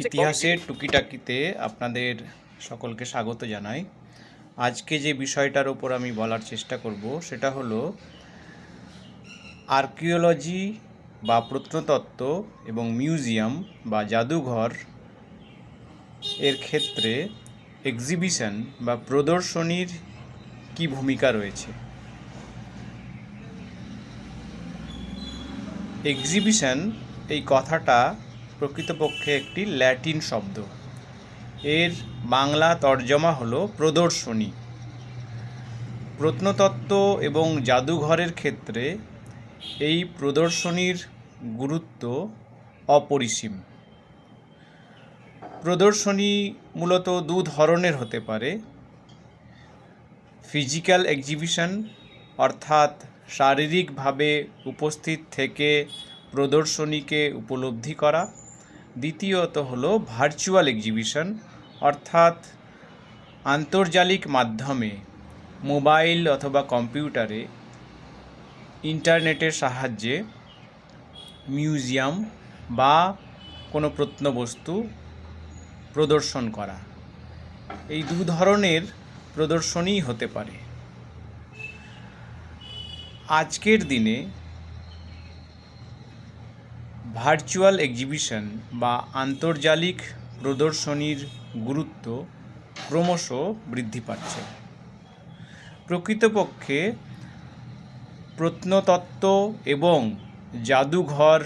ইতিহাসের টুকিটাকিতে আপনাদের সকলকে স্বাগত জানাই। আজকে যে বিষয়টার ওপর আমি বলার চেষ্টা করব সেটা হলো আর্কিওলজি বা প্রত্নতত্ত্ব এবং মিউজিয়াম বা জাদুঘর এর ক্ষেত্রে এক্সিবিশন বা প্রদর্শনীর কী ভূমিকা রয়েছে। এক্সিবিশন এই কথাটা প্রকৃতপক্ষে একটি ল্যাটিন শব্দ। এর বাংলা তর্জমা হলো প্রদর্শনী। প্রত্নতত্ত্ব এবং জাদুঘরের ক্ষেত্রে এই প্রদর্শনীর গুরুত্ব অপরিসীম। প্রদর্শনী মূলত দু ধরনের হতে পারে। ফিজিক্যাল এক্সিবিশন অর্থাৎ শারীরিকভাবে উপস্থিত থেকে প্রদর্শনীকে উপলব্ধি করা। দ্বিতীয়ত হলো ভার্চুয়াল এক্সিবিশন অর্থাৎ আন্তর্জালিক মাধ্যমে মোবাইল অথবা কম্পিউটারে ইন্টারনেটের সাহায্যে মিউজিয়াম বা কোনো প্রত্নবস্তু প্রদর্শন করা। এই দু ধরনের প্রদর্শনীই হতে পারে। আজকের দিনে ভার্চুয়াল এক্সিবিশন বা আন্তর্জালিক প্রদর্শনীর গুরুত্ব ক্রমশ বৃদ্ধি পাচ্ছে। প্রকৃতপক্ষে প্রত্নতত্ত্ব এবং জাদুঘর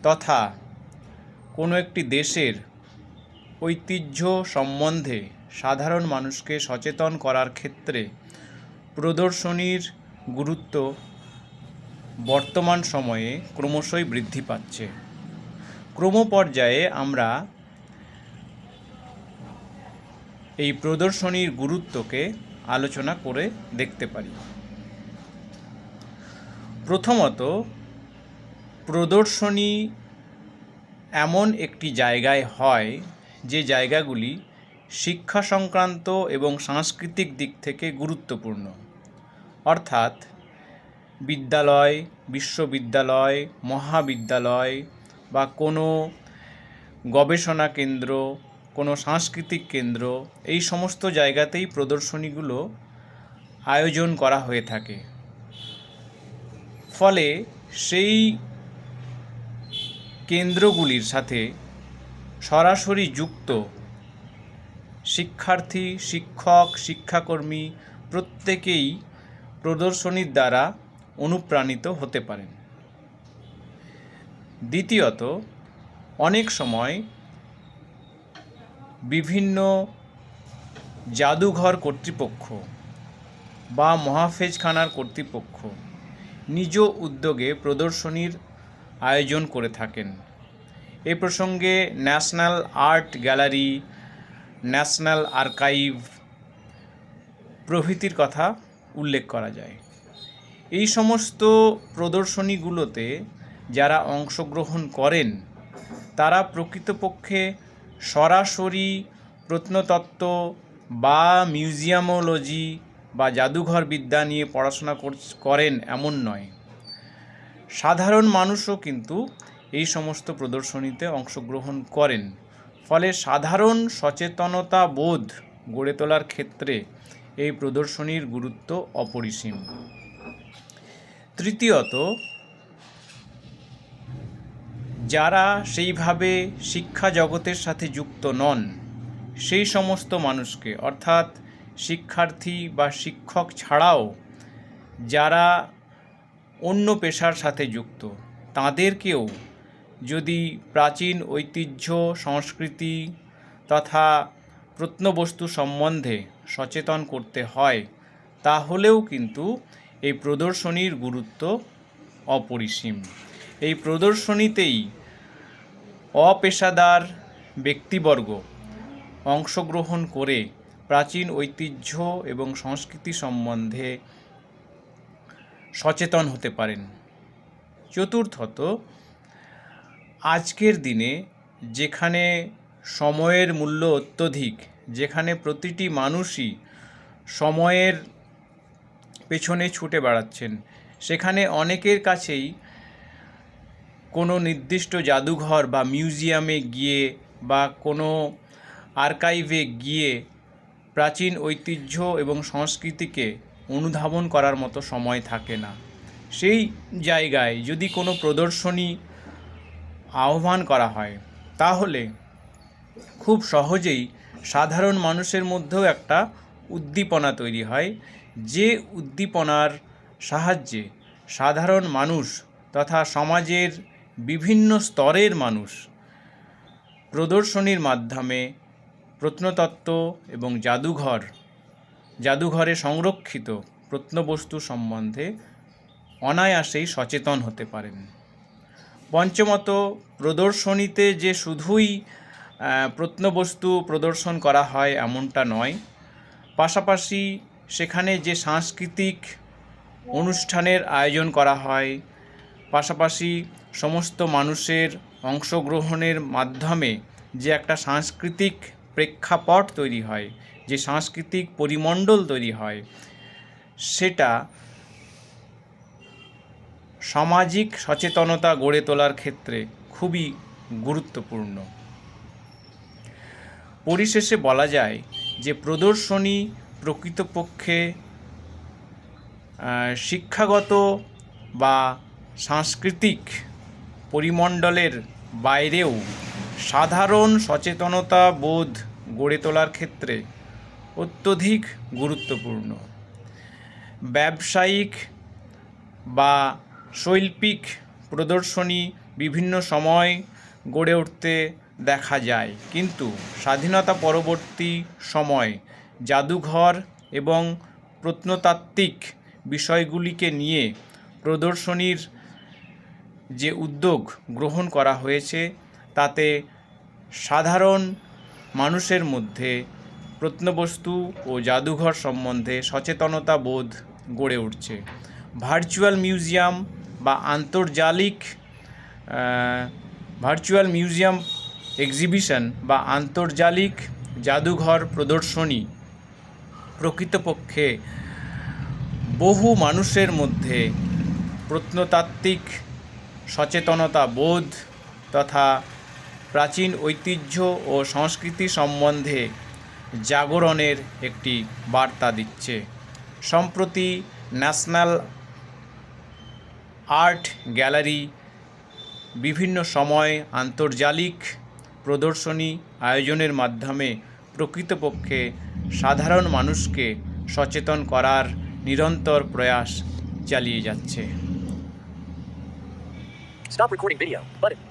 তথা কোনো একটি দেশের ঐতিহ্য সম্বন্ধে সাধারণ মানুষকে সচেতন করার ক্ষেত্রে প্রদর্শনীর গুরুত্ব বর্তমান সময়ে ক্রমশই বৃদ্ধি পাচ্ছে। ক্রমপর্যায়ে আমরা এই প্রদর্শনীর গুরুত্বকে আলোচনা করে দেখতে পারি। প্রথমত, প্রদর্শনী এমন একটি জায়গায় হয় যে জায়গাগুলি শিক্ষা সংক্রান্ত এবং সাংস্কৃতিক দিক থেকে গুরুত্বপূর্ণ। অর্থাৎ বিদ্যালয়, বিশ্ববিদ্যালয়, মহাবিদ্যালয় বা কোনো গবেষণা কেন্দ্র, কোনো সাংস্কৃতিক কেন্দ্র, এই সমস্ত জায়গাতেই প্রদর্শনীগুলো আয়োজন করা হয়ে থাকে। ফলে সেই কেন্দ্রগুলির সাথে সরাসরি যুক্ত শিক্ষার্থী, শিক্ষক, শিক্ষাকর্মী প্রত্যেকেই প্রদর্শনীর দ্বারা অনুপ্রাণিত হতে পারেন। দ্বিতীয়ত, অনেক সময় বিভিন্ন জাদুঘর কর্তৃপক্ষ বা মহাফেজখানার কর্তৃপক্ষ নিজ উদ্যোগে প্রদর্শনীর আয়োজন করে থাকেন। এ প্রসঙ্গে national art gallery, national archive প্রভৃতির কথা উল্লেখ করা যায়। এই সমস্ত প্রদর্শনীগুলোতে যারা অংশগ্রহণ করেন তারা প্রকৃতপক্ষে সরাসরি প্রত্নতত্ত্ব বা মিউজিয়ামোলজি বা জাদুঘর বিদ্যা নিয়ে পড়াশোনা করেন এমন নয়। সাধারণ মানুষও কিন্তু এই সমস্ত প্রদর্শনীতে অংশগ্রহণ করেন। ফলে সাধারণ সচেতনতা বোধ গড়ে তোলার ক্ষেত্রে এই প্রদর্শনীর গুরুত্ব অপরিসীম। তৃতীয়ত, যারা সেইভাবে শিক্ষা জগতের সাথে যুক্ত নন সেই সমস্ত মানুষকে, অর্থাৎ শিক্ষার্থী বা শিক্ষক ছাড়াও যারা অন্য পেশার সাথে যুক্ত, তাদেরকেও যদি প্রাচীন ঐতিহ্য, সংস্কৃতি তথা প্রত্নবস্তু সম্বন্ধে সচেতন করতে হয় তাহলেও কিন্তু এই প্রদর্শনীর গুরুত্ব অপরিসীম। এই প্রদর্শনীতেই অপেশাদার ব্যক্তিবর্গ অংশগ্রহণ করে প্রাচীন ঐতিহ্য এবং সংস্কৃতি সম্বন্ধে সচেতন হতে পারেন। চতুর্থত, আজকের দিনে যেখানে সময়ের মূল্য অত্যধিক, যেখানে প্রতিটি মানুষই সময়ের পেছনে ছুটে বেড়াচ্ছেন, সেখানে অনেকের কাছেই কোনো নির্দিষ্ট জাদুঘর বা মিউজিয়ামে গিয়ে বা কোনো আর্কাইভে গিয়ে প্রাচীন ঐতিহ্য এবং সংস্কৃতিকে অনুধাবন করার মতো সময় থাকে না। সেই জায়গায় যদি কোনো প্রদর্শনী আহ্বান করা হয় তাহলে খুব সহজেই সাধারণ মানুষের মধ্যেও একটা উদ্দীপনা তৈরি হয়, যে উদ্দীপনার সাহায্যে সাধারণ মানুষ তথা সমাজের বিভিন্ন স্তরের মানুষ প্রদর্শনীর মাধ্যমে প্রত্নতত্ত্ব এবং জাদুঘরে সংরক্ষিত প্রত্নবস্তু সম্বন্ধে অনায়াসেই সচেতন হতে পারেন। পঞ্চমত, প্রদর্শনীতে যে শুধুই প্রত্নবস্তু প্রদর্শন করা হয় এমনটা নয়, পাশাপাশি সেখানে যে সাংস্কৃতিক অনুষ্ঠানের আয়োজন করা হয়, পাশাপাশি সমস্ত মানুষের অংশগ্রহণের মাধ্যমে যে একটা সাংস্কৃতিক প্রেক্ষাপট তৈরি হয়, যে সাংস্কৃতিক পরিমণ্ডল তৈরি হয়, সেটা সামাজিক সচেতনতা গড়ে তোলার ক্ষেত্রে খুবই গুরুত্বপূর্ণ। পরিশেষে বলা যায় যে প্রদর্শনী প্রকৃতপক্ষে শিক্ষাগত বা সাংস্কৃতিক পরিমণ্ডলের বাইরেও সাধারণ সচেতনতা বোধ গড়ে তোলার ক্ষেত্রে অত্যধিক গুরুত্বপূর্ণ। ব্যবসায়িক বা শৈল্পিক প্রদর্শনী বিভিন্ন সময় গড়ে উঠতে দেখা যায়, কিন্তু স্বাধীনতা পরবর্তী সময় জাদুঘর এবং প্রত্নতাত্ত্বিক বিষয়গুলিকে নিয়ে প্রদর্শনীর যে উদ্যোগ গ্রহণ করা হয়েছে তাতে সাধারণ মানুষের মধ্যে প্রত্নবস্তু ও জাদুঘর সম্বন্ধে সচেতনতা বোধ গড়ে উঠছে। ভার্চুয়াল মিউজিয়াম বা ভার্চুয়াল মিউজিয়াম এক্সিবিশন বা আন্তর্জালিক জাদুঘর প্রদর্শনী প্রকৃতপক্ষে বহু মানুষের মধ্যে প্রত্নতাত্ত্বিক সচেতনতা বোধ তথা প্রাচীন ঐতিহ্য ও সংস্কৃতি সম্বন্ধে জাগরণের একটি বার্তা দিচ্ছে। সম্প্রতি ন্যাশনাল আর্ট গ্যালারি বিভিন্ন সময় আন্তর্জালিক প্রদর্শনী আয়োজনের মাধ্যমে প্রকৃতপক্ষে সাধারণ মানুষকে সচেতন করার নিরন্তর প্রয়াস চালিয়ে যাচ্ছে। Stop recording video button.